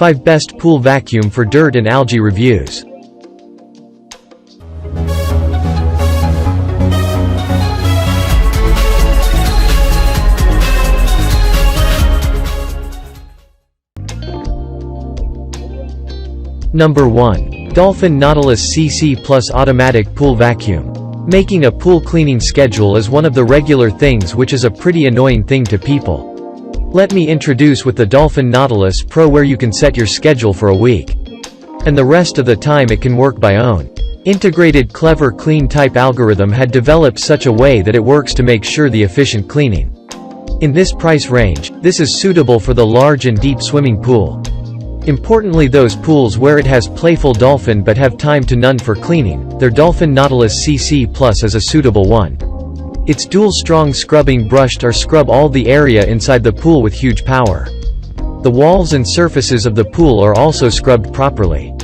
5 Best Pool Vacuum for Dirt and Algae Reviews. Number 1. Dolphin Nautilus CC Plus Automatic Pool Vacuum. Making a pool cleaning schedule is one of the regular things, which is a pretty annoying thing to people. Let me introduce with the Dolphin Nautilus Pro, where you can set your schedule for a week. And the rest of the time it can work by own. Integrated clever clean type algorithm had developed such a way that it works to make sure the efficient cleaning. In this price range, this is suitable for the large and deep swimming pool. Importantly, those pools where it has playful dolphin but have time to none for cleaning, their Dolphin Nautilus CC Plus is a suitable one. Its dual strong scrubbing brush scrub all the area inside the pool with huge power. The walls and surfaces of the pool are also scrubbed properly.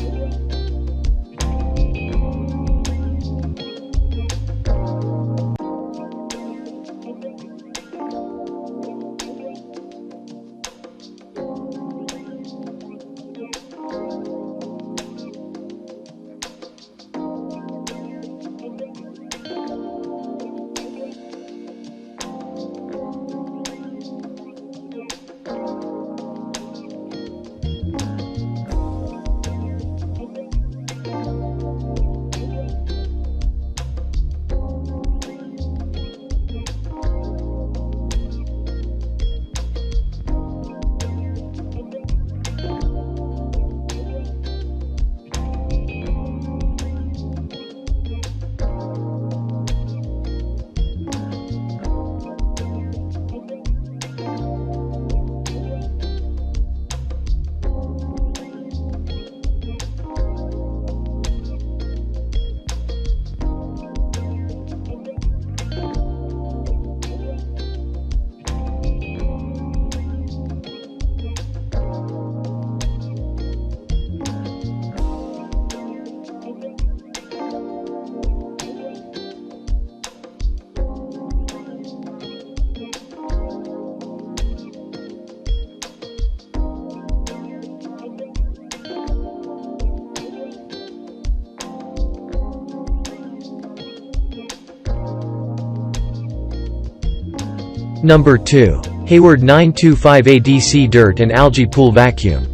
Number 2. Hayward 925ADC Dirt and Algae Pool Vacuum.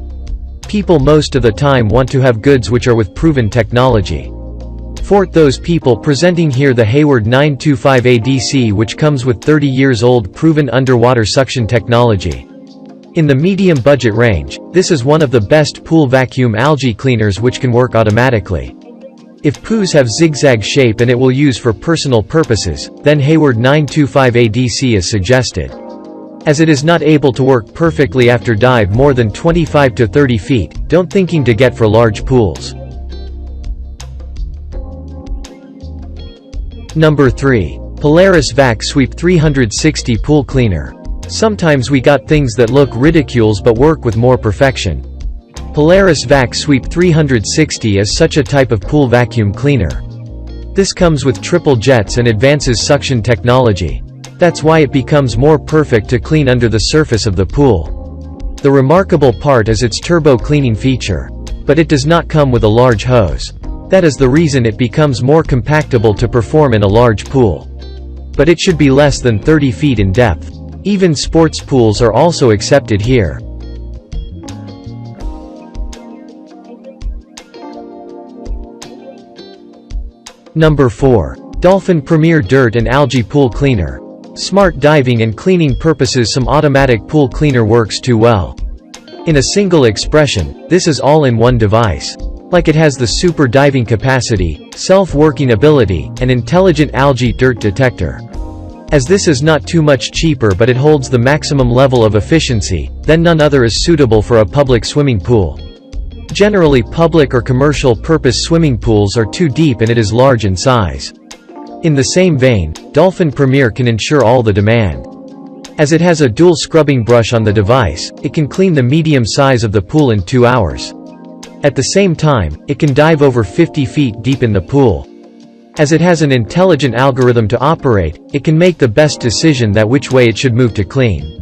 People most of the time want to have goods which are with proven technology. For those people presenting here the Hayward 925ADC, which comes with 30 years old proven underwater suction technology. In the medium budget range, this is one of the best pool vacuum algae cleaners which can work automatically. If poos have zigzag shape and it will use for personal purposes, then Hayward 925ADC is suggested. As it is not able to work perfectly after dive more than 25 to 30 feet, don't thinking to get for large pools. Number 3. Polaris Vac Sweep 360 Pool Cleaner. Sometimes we got things that look ridiculous but work with more perfection. Polaris Vac Sweep 360 is such a type of pool vacuum cleaner. This comes with triple jets and advances suction technology. That's why it becomes more perfect to clean under the surface of the pool. The remarkable part is its turbo cleaning feature. But it does not come with a large hose. That is the reason it becomes more compactable to perform in a large pool. But it should be less than 30 feet in depth. Even sports pools are also accepted here. Number 4. Dolphin Premier Dirt and Algae Pool Cleaner. Smart diving and cleaning purposes, some automatic pool cleaner works too well. In a single expression, this is all-in-one device. Like it has the super diving capacity, self-working ability, and intelligent algae dirt detector. As this is not too much cheaper but it holds the maximum level of efficiency, then none other is suitable for a public swimming pool. Generally, public or commercial purpose swimming pools are too deep and it is large in size. In the same vein, Dolphin Premier can ensure all the demand. As it has a dual scrubbing brush on the device, it can clean the medium size of the pool in 2 hours. At the same time, it can dive over 50 feet deep in the pool. As it has an intelligent algorithm to operate, it can make the best decision that which way it should move to clean.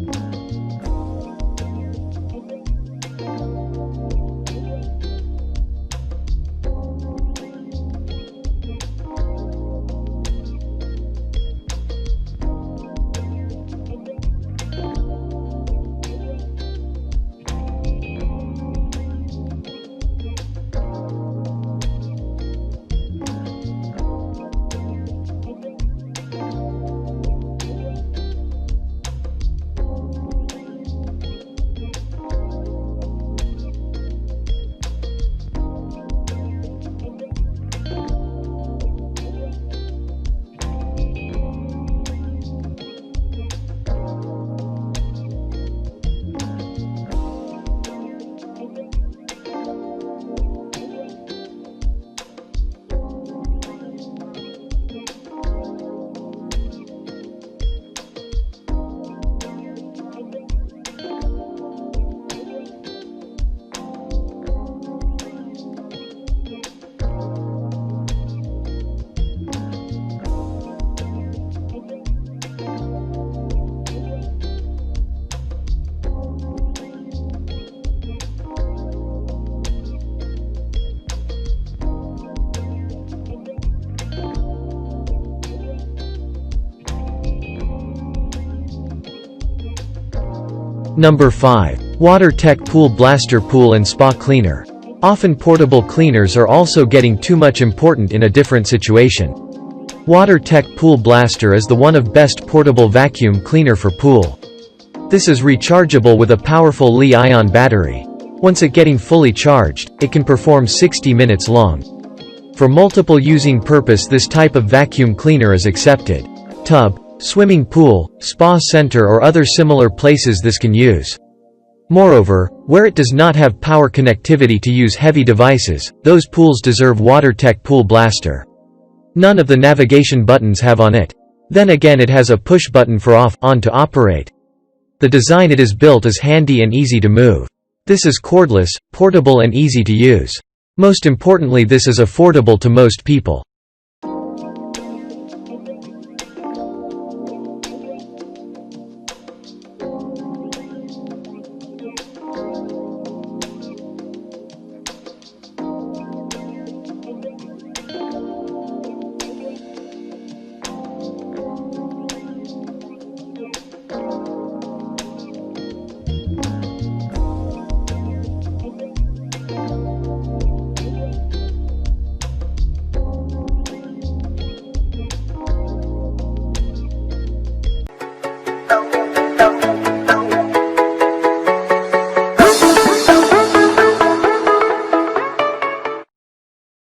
Number 5. WaterTech Pool Blaster Pool and Spa Cleaner. Often portable cleaners are also getting too much important in a different situation. WaterTech Pool Blaster is the one of best portable vacuum cleaner for pool. This is rechargeable with a powerful Li-ion battery. Once it getting fully charged, it can perform 60 minutes long. For multiple using purpose, this type of vacuum cleaner is accepted. Tub, swimming pool, spa center or other similar places this can use. Moreover, where it does not have power connectivity to use heavy devices, those pools deserve WaterTech Pool Blaster. None of the navigation buttons have on it. Then again, it has a push button for off, on to operate. The design it is built is handy and easy to move. This is cordless, portable and easy to use. Most importantly, this is affordable to most people.